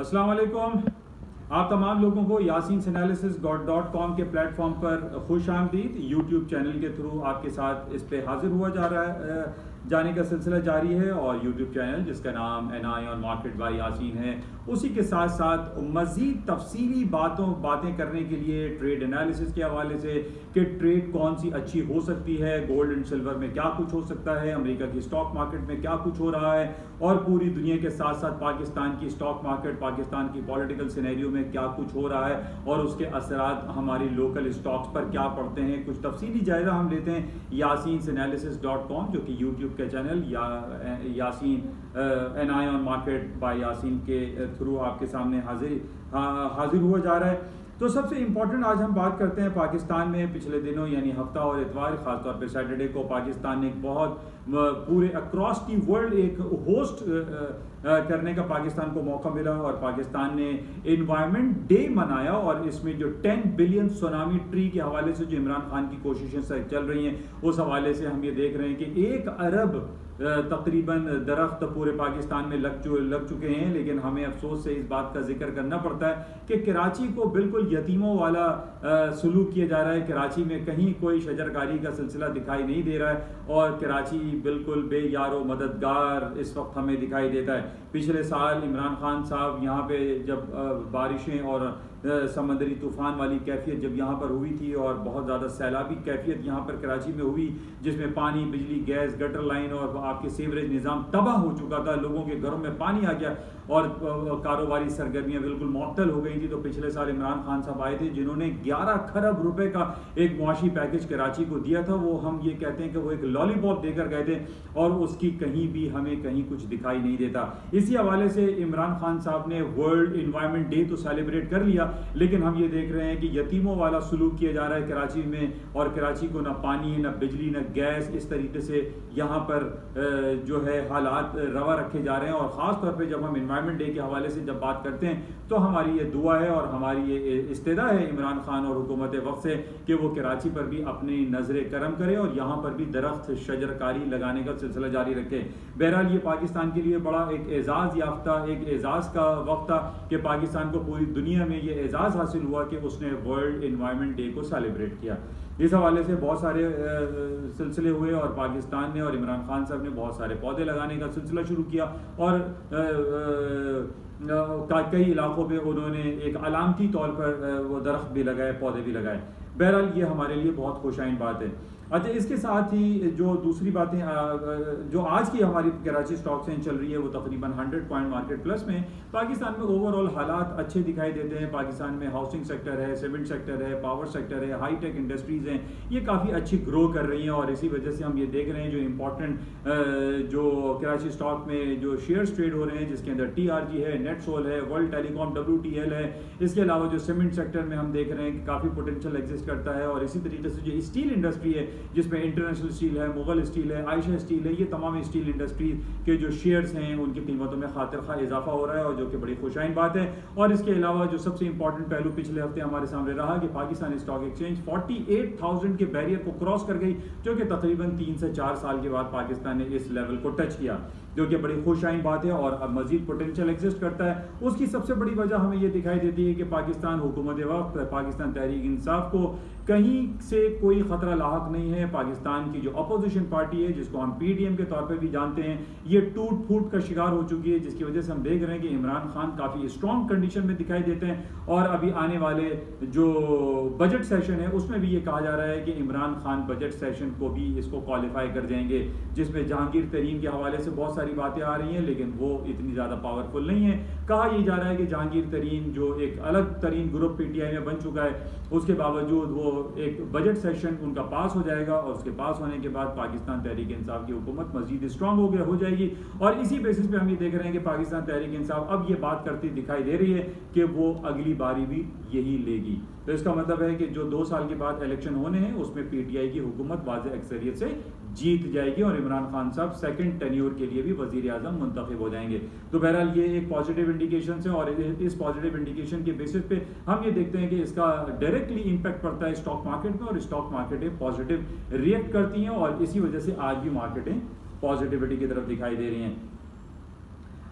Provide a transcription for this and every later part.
अस्सलाम वालेकुम। आप तमाम लोगों को yasinanalysis.com के प्लेटफॉर्म पर खुश आमदीद। यूट्यूब चैनल के थ्रू आपके साथ इस पे हाजिर हुआ जा रहा है, जाने का सिलसिला जारी है। और यूट्यूब चैनल जिसका नाम NI on market by Yaseen है, उसी के साथ साथ मज़ीद तफसीली बातें करने के लिए ट्रेड एनालिसिस के हवाले से कि ट्रेड कौन सी अच्छी हो सकती है, गोल्ड एंड सिल्वर में क्या कुछ हो सकता है, अमेरिका की स्टॉक मार्केट में क्या कुछ हो रहा है, और पूरी दुनिया के साथ साथ पाकिस्तान की स्टॉक मार्केट, पाकिस्तान की पॉलिटिकल सिनेरियो में क्या कुछ हो रहा है और उसके असरात हमारी लोकल स्टॉक्स पर क्या पड़ते हैं। कुछ तफसीली जायजा हम लेते हैं yasinanalysis.com, जो कि यूट्यूब के channel Yaseen NI on market by Yaseen के थ्रू आपके सामने हाजिर हुआ जा रहा है। तो सबसे इम्पोर्टेंट आज हम बात करते हैं पाकिस्तान में पिछले दिनों यानी हफ्ता और इतवार, ख़ासतौर पे सैटरडे को पाकिस्तान ने एक बहुत पूरे अक्रॉस दी वर्ल्ड एक होस्ट करने का पाकिस्तान को मौका मिला और पाकिस्तान ने एनवायरनमेंट डे मनाया। और इसमें जो 10 बिलियन सुनामी ट्री के हवाले से जो इमरान खान की कोशिशें चल रही हैं, उस हवाले से हम ये देख रहे हैं कि 1 अरब तकरीबन दरख्त पूरे पाकिस्तान में लग चुके हैं। लेकिन हमें अफसोस से इस बात का जिक्र करना पड़ता है कि कराची को बिल्कुल यतीमों वाला सलूक किया जा रहा है। कराची में कहीं कोई शजरकारी का सिलसिला दिखाई नहीं दे रहा है और कराची बिल्कुल बेयारो मददगार इस वक्त हमें दिखाई देता है। पिछले साल इमरान खान साहब यहाँ पे जब बारिशें और समंदरी तूफान वाली कैफियत जब यहाँ पर हुई थी और बहुत ज़्यादा सैलाबी कैफियत यहाँ पर कराची में हुई, जिसमें पानी, बिजली, गैस, गटर लाइन और आपके सीवरेज निज़ाम तबाह हो चुका था, लोगों के घरों में पानी आ गया और कारोबारी सरगर्मियाँ बिल्कुल मुअत्तल हो गई थी। तो पिछले साल इमरान खान साहब आए थे जिन्होंने 11 खरब रुपए का एक मुआशी पैकेज कराची को दिया था। वो हम ये कहते हैं कि वो एक लॉलीपॉप देकर गए थे और उसकी कहीं भी हमें कहीं कुछ दिखाई नहीं देता। इसी हवाले से इमरान खान साहब ने वर्ल्ड इन्वायरमेंट डे तो सेलिब्रेट कर लिया, लेकिन हम ये देख रहे हैं कि यतीमों वाला सलूक किया जा रहा है कराची में। और कराची को ना पानी, ना बिजली, ना गैस, इस तरीके से यहाँ पर जो है हालात रवा रखे जा रहे हैं। और ख़ास तौर पे जब हम इन्वायरमेंट डे के हवाले से जब बात करते हैं तो हमारी ये दुआ है और हमारी ये इस्तेदा है इमरान खान और हुकूमत वक्त से कि वो कराची पर भी अपनी नजर करम करे और यहाँ पर भी दरख्त शजरकारी लगाने का सिलसिला जारी रखे। बहरहाल ये पाकिस्तान के लिए बड़ा एक एजाज़ याफ्ता, एक एजाज़ का वक्त था कि पाकिस्तान को पूरी दुनिया में ये एजाज़ हासिल हुआ कि उसने वर्ल्ड इन्वायरमेंट डे को सेलिब्रेट किया। इस हवाले से बहुत सारे सिलसिले हुए और पाकिस्तान ने और इमरान खान साहब ने बहुत सारे पौधे लगाने का सिलसिला शुरू किया और कई इलाकों में उन्होंने एक अलामती तौर पर वो दरख्त भी लगाए, पौधे भी लगाए। बहरहाल ये हमारे लिए बहुत खुशाइन बात है। अच्छा, इसके साथ ही जो दूसरी बातें जो आज की हमारी कराची स्टॉक एक्सचेंज चल रही है वो तकरीबन 100 पॉइंट मार्केट प्लस में। पाकिस्तान में ओवरऑल हालात अच्छे दिखाई देते हैं। पाकिस्तान में हाउसिंग सेक्टर है, सीमेंट सेक्टर है, पावर सेक्टर है, हाई टेक इंडस्ट्रीज़ हैं, ये काफ़ी अच्छी ग्रो कर रही हैं। और इसी वजह से हम ये देख रहे हैं जो इम्पोर्टेंट जो कराची स्टॉक में जो शेयर्स ट्रेड हो रहे हैं, जिसके अंदर TRG है, नेटसोल है, वर्ल्ड टेलीकॉम WTL है। इसके अलावा जो सीमेंट सेक्टर में हम देख रहे हैं कि काफ़ी पोटेंशियल एग्जिस्ट करता है। और इसी तरीके से जो स्टील इंडस्ट्री है, जिसमें इंटरनेशनल स्टील है, मुगल स्टील है, आयशा स्टील है, ये तमाम स्टील इंडस्ट्री के जो शेयर्स हैं उनकी कीमतों में खातिर खा इजाफा हो रहा है और जो कि बड़ी खुशाइन बात है। और इसके अलावा जो सबसे इंपॉर्टेंट पहलू पिछले हफ्ते हमारे सामने रहा कि पाकिस्तान स्टॉक एक्सचेंज 48,000 के बैरियर को क्रॉस कर गई, जो कि तकरीबन 3 से 4 साल के बाद पाकिस्तान ने इस लेवल को टच किया, जो कि बड़ी खुशाइन बात है और अब मजीद पोटेंशियल एग्जिस्ट करता है। उसकी सबसे बड़ी वजह हमें ये दिखाई देती है कि पाकिस्तान हुकूमत वक्त, पाकिस्तान तहरीक इंसाफ को कहीं से कोई ख़तरा लाहक नहीं है। पाकिस्तान की जो अपोजिशन पार्टी है, जिसको हम PDM के तौर पर भी जानते हैं, ये टूट फूट का शिकार हो चुकी है, जिसकी वजह से हम देख रहे हैं कि इमरान खान काफ़ी स्ट्रॉन्ग कंडीशन में दिखाई देते हैं। और अभी आने वाले जो बजट सेशन है उसमें भी ये कहा जा रहा है कि इमरान खान बजट सेशन को भी इसको क्वालिफाई कर जाएंगे, जिसमें जहांगीर तरीन के हवाले से बहुत सारी बातें आ रही हैं, लेकिन वो इतनी ज़्यादा पावरफुल नहीं है। कहा यह जा रहा है कि जहांगीर तरीन जो एक अलग तरीन ग्रुप PTI में बन चुका है, उसके बावजूद वो एक बजट सेशन उनका पास हो जाएगा और उसके पास होने के बाद पाकिस्तान तहरीक इंसाफ की हुकूमत मजीद स्ट्रॉन्ग हो जाएगी। और इसी बेसिस पे हम ये देख रहे हैं कि पाकिस्तान तहरीक इंसाफ अब ये बात करती दिखाई दे रही है कि वो अगली बारी भी यही लेगी। तो इसका मतलब है कि जो 2 साल के बाद इलेक्शन होने हैं उसमें PTI की हुकूमत वाज़ेह अक्सरियत से जीत जाएगी और इमरान खान साहब सेकंड टेन्योर के लिए भी वज़ीर आज़म मुंतखब हो जाएंगे। तो बहरहाल ये एक पॉजिटिव इंडिकेशन है और इस पॉजिटिव इंडिकेशन के बेसिस पे हम ये देखते हैं कि इसका डायरेक्टली इम्पैक्ट पड़ता है स्टॉक मार्केट में और स्टॉक मार्केटें पॉजिटिव रिएक्ट करती हैं और इसी वजह से आज भी मार्केटें पॉजिटिविटी की तरफ दिखाई दे रही हैं।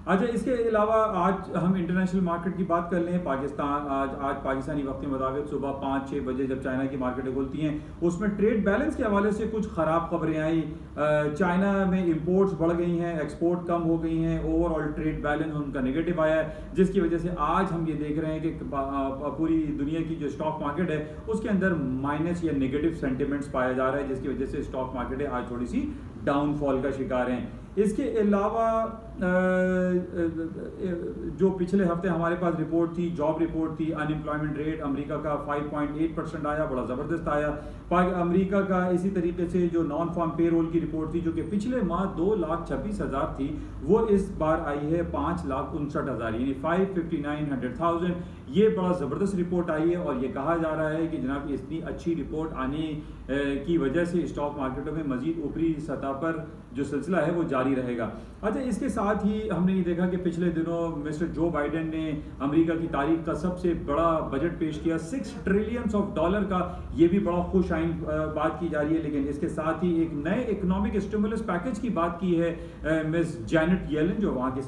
अच्छा, इसके अलावा आज हम इंटरनेशनल मार्केट की बात कर लें। पाकिस्तान आज पाकिस्तानी वक्त के मुताबिक सुबह 5-6 बजे जब चाइना की मार्केटें खुलती हैं, उसमें ट्रेड बैलेंस के हवाले से कुछ ख़राब खबरें आई। चाइना में इंपोर्ट्स बढ़ गई हैं, एक्सपोर्ट कम हो गई हैं, ओवरऑल ट्रेड बैलेंस उनका नेगेटिव आया है, जिसकी वजह से आज हम ये देख रहे हैं कि पूरी दुनिया की जो स्टॉक मार्केट है उसके अंदर माइनस या नेगेटिव सेंटिमेंट्स पाया जा रहा है, जिसकी वजह से स्टॉक मार्केटें आज थोड़ी सी डाउनफॉल का शिकार हैं। इसके अलावा जो पिछले हफ्ते हमारे पास रिपोर्ट थी, जॉब रिपोर्ट थी, अनएम्प्लॉयमेंट रेट अमेरिका का 5.8% आया, बड़ा ज़बरदस्त आया। अमेरिका का इसी तरीके से जो नॉन फार्म पेरोल की रिपोर्ट थी, जो कि पिछले माह 2,26,000 थी, वो इस बार आई है 5,59,000, यानी 559,100,000। ये बड़ा ज़बरदस्त रिपोर्ट आई है और ये कहा जा रहा है कि जनाब इतनी अच्छी रिपोर्ट आने की वजह से स्टॉक मार्केटों में मज़ीद ऊपरी सतह पर जो सिलसिला है वो जारी रहेगा। अच्छा, इसके साथ ही हमने ये देखा कि पिछले दिनों मिस्टर जो बाइडेन ने अमेरिका की तारीख का सबसे बड़ा बजट पेश किया, $6 ट्रिलियन का। ये भी बड़ा खुश आइन बात की जा रही है। लेकिन इसके साथ ही एक नए इकोनॉमिक स्टिमुलस पैकेज की बात की है मिस जैनेट येलन, जो वहाँ की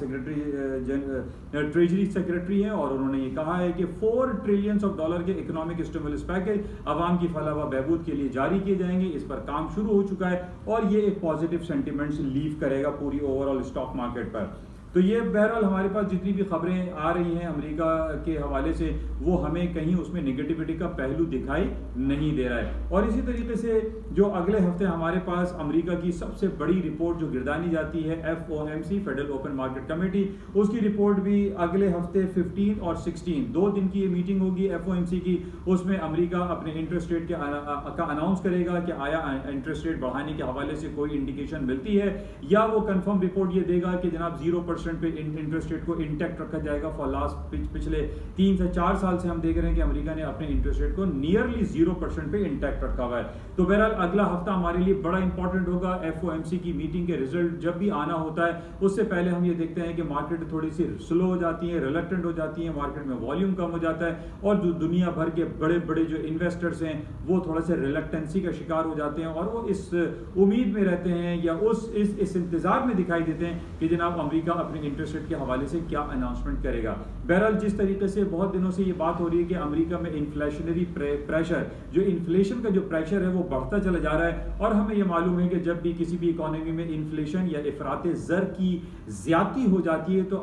ट्रेजरी सेक्रेटरी हैं, और उन्होंने ये कहा है कि $4 ट्रिलियन के इकोनॉमिक स्टिमुलस पैकेज अवाम की फलाह व बहबूद के लिए जारी किए जाएंगे। इस पर काम शुरू हो चुका है और ये एक पॉजिटिव सेंटिमेंट्स लीव करेगा पूरी ओवरऑल स्टॉक मार्केट पर। तो ये बहरहाल हमारे पास जितनी भी खबरें आ रही हैं अमेरिका के हवाले से, वो हमें कहीं उसमें नेगेटिविटी का पहलू दिखाई नहीं दे रहा है। और इसी तरीके से जो अगले हफ्ते हमारे पास अमेरिका की सबसे बड़ी रिपोर्ट जो गिरदानी जाती है FOMC, federal open market committee, उसकी रिपोर्ट भी अगले हफ्ते 15 और 16 2 दिन की ये मीटिंग होगी FOMC की। उसमें अमेरिका अपने इंटरेस्ट रेट का अनाउंस करेगा कि आया इंटरेस्ट रेट बढ़ाने के हवाले से कोई इंडिकेशन मिलती है, या वो कंफर्म रिपोर्ट ये देगा कि जनाब 0% पे इंटरेस्ट रेट को इंटैक्ट रखा जाएगा। फॉर लास्ट पिछले 3 से 4 साल से हम देख रहे हैं कि अमेरिका ने अपने इंटरेस्ट रेट को नियरली 0% पे इंटैक्ट रखा हुआ है। तो बहरहाल अगला हफ्ता हमारे लिए बड़ा इंपॉर्टेंट होगा। FOMC की मीटिंग के रिजल्ट जब भी आना होता है, उससे पहले हम ये देखते हैं कि मार्केट थोड़ी सी स्लो हो जाती है, रिलक्टेंट हो जाती है, मार्केट में वॉल्यूम कम हो जाता है, और जो दुनिया भर के बड़े बड़े जो इन्वेस्टर्स हैं वो थोड़ा सा रिलक्टेंसी का शिकार हो जाते हैं, और वो इस उम्मीद में रहते हैं या इस इंतजार में दिखाई देते हैं कि जनाब अमेरिका अपने इंटरेस्ट रेट के हवाले से क्या अनाउंसमेंट करेगा। बहरहाल जिस तरीके से बहुत दिनों से ये बात हो रही है कि अमेरिका में इन्फ्लेशनरी प्रेशर, जो इन्फ्लेशन का जो प्रेशर है वो बढ़ता चला जा रहा है, और हमें ये मालूम है कि जब भी किसी भी इकोनॉमी में इन्फ्लेशन या इफराते ज़र की ज्यादती हो जाती है तो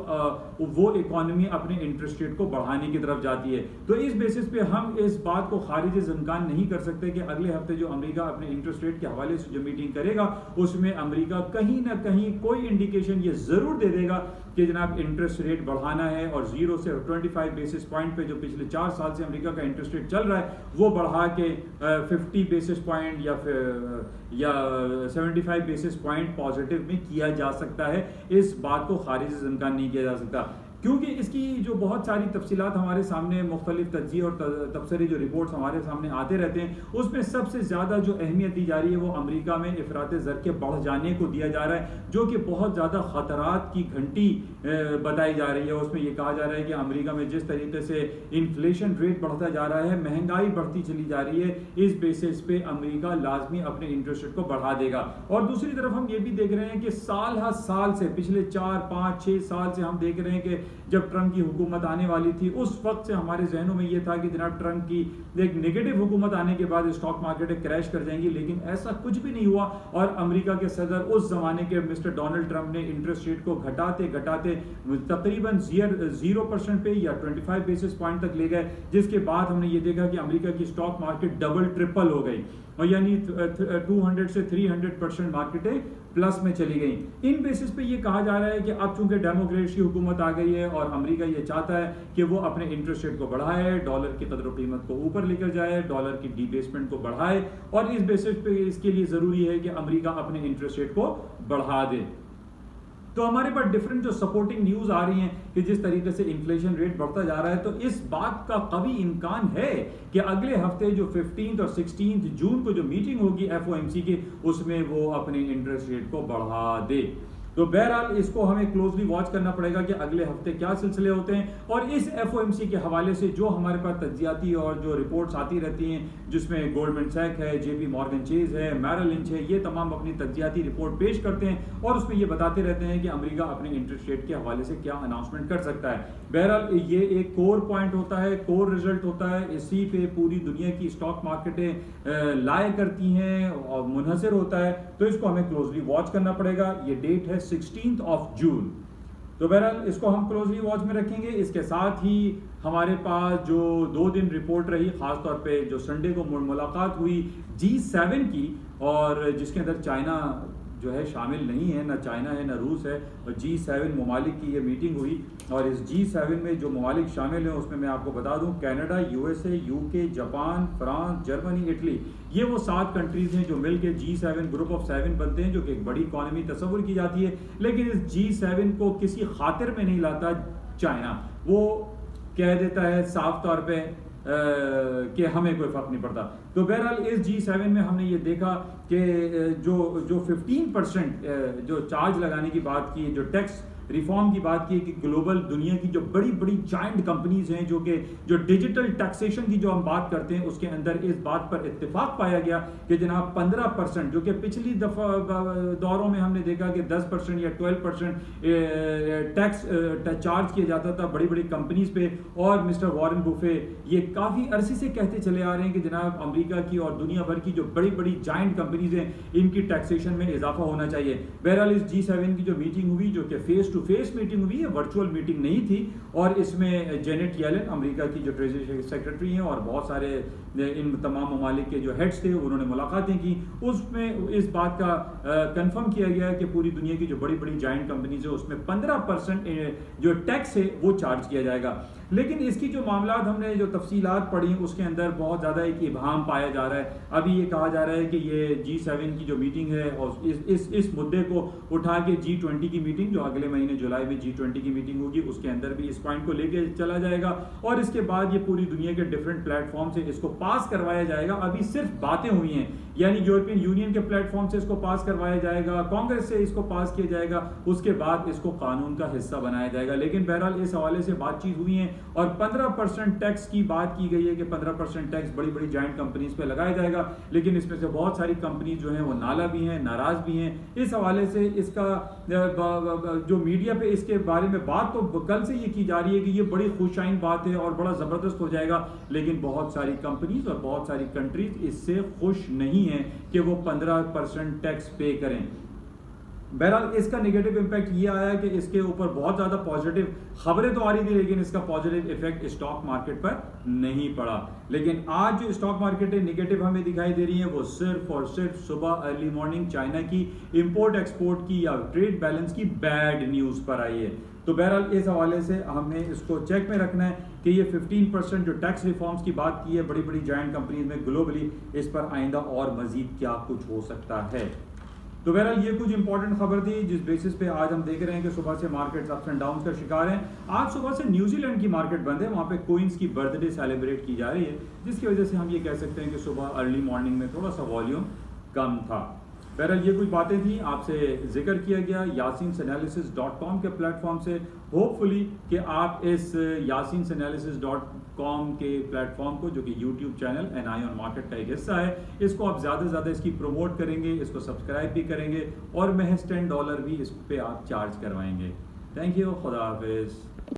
वो इकोनॉमी अपने इंटरेस्ट रेट को बढ़ाने की तरफ जाती है। तो इस बेसिस पे हम इस बात को खारिज इम्कान नहीं कर सकते कि अगले हफ्ते जो अमेरिका अपने इंटरेस्ट रेट के हवाले से जो मीटिंग करेगा उसमें अमेरिका कहीं ना कहीं कोई इंडिकेशन ये जरूर दे देगा कि जनाब इंटरेस्ट रेट बढ़ाना है, और 0 से 25 बेसिस पॉइंट पे जो पिछले 4 साल से अमेरिका का इंटरेस्ट रेट चल रहा है वो बढ़ा के 50 बेसिस पॉइंट या 75 बेसिस पॉइंट पॉजिटिव में किया जा सकता है। इस बात को खारिज इम्कान नहीं किया जा सकता, क्योंकि इसकी जो बहुत सारी तफसीलात हमारे सामने मुख्तलिफ तज्ज़िये और तबसरे जो रिपोर्ट्स हमारे सामने आते रहते हैं, उसमें सबसे ज़्यादा जो अहमियत दी जा रही है वो अमेरिका में इफराते ज़र के बढ़ जाने को दिया जा रहा है, जो कि बहुत ज़्यादा ख़तरात की घंटी बताई जा रही है। उसमें ये कहा जा रहा है कि अमेरिका में जिस तरीके से इन्फ्लेशन रेट बढ़ता जा रहा है, महंगाई बढ़ती चली जा रही है, इस बेसिस पे अमेरिका लाजमी अपने इंटरेस्ट रेट को बढ़ा देगा। और दूसरी तरफ हम ये भी देख रहे हैं कि साल हर साल से पिछले 4, 5, 6 साल से हम देख रहे हैं कि जब ट्रंप की हुकूमत आने वाली थी उस वक्त से हमारे जहनों में ये था कि जनाब ट्रंप की एक नेगेटिव हुकूमत आने के बाद स्टॉक मार्केट क्रैश कर जाएंगी, लेकिन ऐसा कुछ भी नहीं हुआ। और अमेरिका के सदर उस जमाने के मिस्टर डोनाल्ड ट्रंप ने इंटरेस्ट रेट को घटाते घटाते तकरीबन 0% पे या 25 बेसिस पॉइंट तक ले गए, जिसके बाद हमने ये देखा कि अमेरिका की स्टॉक मार्केट डबल ट्रिपल हो गई, और यानी 200 से 300% मार्केटें प्लस में चली गई। इन बेसिस पे ये कहा जा रहा है कि अब चूंकि डेमोक्रेट्स की हुकूमत आ गई है और अमेरिका ये चाहता है कि वो अपने इंटरेस्ट रेट को बढ़ाए, डॉलर की कदर कीमत को ऊपर लेकर जाए, डॉलर की डिबेसमेंट को बढ़ाए, और इस बेसिस पे इसके लिए ज़रूरी है कि अमेरिका अपने इंटरेस्ट रेट को बढ़ा दे। तो हमारे पास डिफरेंट जो सपोर्टिंग न्यूज़ आ रही हैं कि जिस तरीके से इन्फ्लेशन रेट बढ़ता जा रहा है, तो इस बात का कभी इम्कान है कि अगले हफ्ते जो 15 और 16 जून को जो मीटिंग होगी FOMC की, उसमें वो अपने इंटरेस्ट रेट को बढ़ा दे। तो बहरहाल इसको हमें क्लोजली वॉच करना पड़ेगा कि अगले हफ्ते क्या सिलसिले होते हैं। और इस एफओएमसी के हवाले से जो हमारे पास तज्जियाती और जो रिपोर्ट्स आती रहती हैं, जिसमें गोल्डमैन सैक है, जेपी मॉर्गन चेज है, मैरिल लिंच है, ये तमाम अपनी तज्जियाती रिपोर्ट पेश करते हैं और उसमें ये बताते रहते हैं कि अमेरिका अपने इंटरेस्ट रेट के हवाले से क्या अनाउंसमेंट कर सकता है। बहरहाल ये एक कोर पॉइंट होता है, कोर रिजल्ट होता है, इसी पे पूरी दुनिया की स्टॉक मार्केटें लाए करती हैं और मुनहसर होता है। तो इसको हमें क्लोजली वॉच करना पड़ेगा। ये डेट है 16 जून। तो बहरहाल इसको हम क्लोजली वॉच में रखेंगे। इसके साथ ही हमारे पास जो 2 दिन रिपोर्ट रही, खासतौर पे जो संडे को मुलाकात हुई G7 की, और जिसके अंदर चाइना जो है शामिल नहीं है, ना चाइना है ना रूस है, और G7 ममालिक की ये मीटिंग हुई। और इस G7 में जो ममालिक शामिल हैं उसमें मैं आपको बता दूं, Canada, USA, UK, Japan, France, Germany, Italy, ये वो 7 कंट्रीज हैं जो मिलकर G7 ग्रुप ऑफ 7 बनते हैं, जो कि एक बड़ी इकॉनमी तस्वुर की जाती है। लेकिन इस G7 को किसी खातिर में नहीं लाता चाइना। वो कह देता है साफ तौर पे कि हमें कोई फर्क नहीं पड़ता। तो बहरहाल इस G7 में हमने ये देखा कि जो 15% जो चार्ज लगाने की बात की, जो टैक्स रिफॉर्म की बात की, कि ग्लोबल दुनिया की जो बड़ी बड़ी जाइंट कंपनीज हैं जो डिजिटल टैक्सेशन की जो हम बात करते हैं, उसके अंदर इस बात पर इत्तेफाक पाया गया कि जनाब 15%, जो कि पिछली दफा दौरों में हमने देखा कि 10% या 12% टैक्स चार्ज किया जाता था बड़ी बड़ी कंपनीज पे। और मिस्टर वॉरेन बुफे ये काफ़ी अरसे से कहते चले आ रहे हैं कि जनाब अमेरिका की और दुनिया भर की जो बड़ी बड़ी जाइंट कंपनीज हैं, इनकी टैक्सेशन में इजाफा होना चाहिए। बहरहाल इस G7 की जो मीटिंग हुई, जो कि फेस टू फेस मीटिंग हुई है, वर्चुअल मीटिंग नहीं थी, और इसमें जेनेट येलेन अमेरिका की जो ट्रेजरी सेक्रेटरी हैं और बहुत सारे इन तमाम ममालिक के जो हेड्स थे उन्होंने मुलाकातें की। उसमें इस बात का कंफर्म किया गया कि पूरी दुनिया की जो बड़ी बड़ी जाइंट कंपनीज है उसमें 15% जो टैक्स है वो चार्ज किया जाएगा। लेकिन इसकी जो मामलात हमने जो तफसीलात पढ़ी उसके अंदर बहुत ज़्यादा एक इबहाम पाया जा रहा है। अभी ये कहा जा रहा है कि ये G7 की जो मीटिंग है और इस मुद्दे को उठा के G20 की मीटिंग जो अगले महीने जुलाई में G20 की मीटिंग होगी उसके अंदर भी इस पॉइंट को लेके चला जाएगा, और इसके बाद ये पूरी दुनिया के डिफरेंट प्लेटफॉर्म से इसको पास करवाया जाएगा। अभी सिर्फ बातें हुई हैं, यानी यूरोपियन यूनियन के प्लेटफॉर्म से इसको पास करवाया जाएगा, कांग्रेस से इसको पास किया जाएगा, उसके बाद इसको कानून का हिस्सा बनाया जाएगा। लेकिन बहरहाल इस हवाले से बातचीत हुई है और 15% टैक्स की बात की गई है कि 15% टैक्स बड़ी बड़ी जाइंट कंपनीज पे लगाया जाएगा। लेकिन इसमें से बहुत सारी कंपनीज जो हैं वो नाला भी हैं, नाराज भी हैं। इस हवाले से इसका जो मीडिया पे इसके बारे में बात तो कल से ये की जा रही है कि ये बड़ी खुशाइन बात है और बड़ा ज़बरदस्त हो जाएगा, लेकिन बहुत सारी कंपनीज और बहुत सारी कंट्रीज इससे खुश नहीं है कि वो 15% टैक्स पे करें। बहरहाल इसका नेगेटिव इम्पैक्ट ये आया कि इसके ऊपर बहुत ज़्यादा पॉजिटिव खबरें तो आ रही थी, लेकिन इसका पॉजिटिव इफेक्ट स्टॉक मार्केट पर नहीं पड़ा। लेकिन आज जो स्टॉक मार्केटें नेगेटिव हमें दिखाई दे रही हैं वो सिर्फ और सिर्फ सुबह अर्ली मॉर्निंग चाइना की इंपोर्ट एक्सपोर्ट की या ट्रेड बैलेंस की बैड न्यूज़ पर आई है। तो बहरहाल इस हवाले से हमें इसको चेक में रखना है कि ये 15% जो टैक्स रिफॉर्म्स की बात की है बड़ी बड़ी जाइंट कंपनीज में ग्लोबली, इस पर आइंदा और मजीद क्या कुछ हो सकता है। तो बहरहाल ये कुछ इंपॉर्टेंट खबर थी जिस बेसिस पे आज हम देख रहे हैं कि सुबह से मार्केट्स अप्स एंड डाउन्स का शिकार हैं। आज सुबह से न्यूजीलैंड की मार्केट बंद है, वहाँ पे क्वींस की बर्थडे सेलिब्रेट की जा रही है, जिसकी वजह से हम ये कह सकते हैं कि सुबह अर्ली मॉर्निंग में थोड़ा सा वॉल्यूम कम था। बहरहाल ये कुछ बातें थी, आपसे जिक्र किया गया yasinanalysis.com के प्लेटफॉर्म से। होपफुली कि आप इस yasinanalysis.com के प्लेटफॉर्म को, जो कि YouTube channel NI on market का एक हिस्सा है, इसको आप ज़्यादा से ज़्यादा इसकी प्रमोट करेंगे, इसको सब्सक्राइब भी करेंगे और महज $10 भी इस पर आप चार्ज करवाएंगे। थैंक यू, खुदा हाफिज़।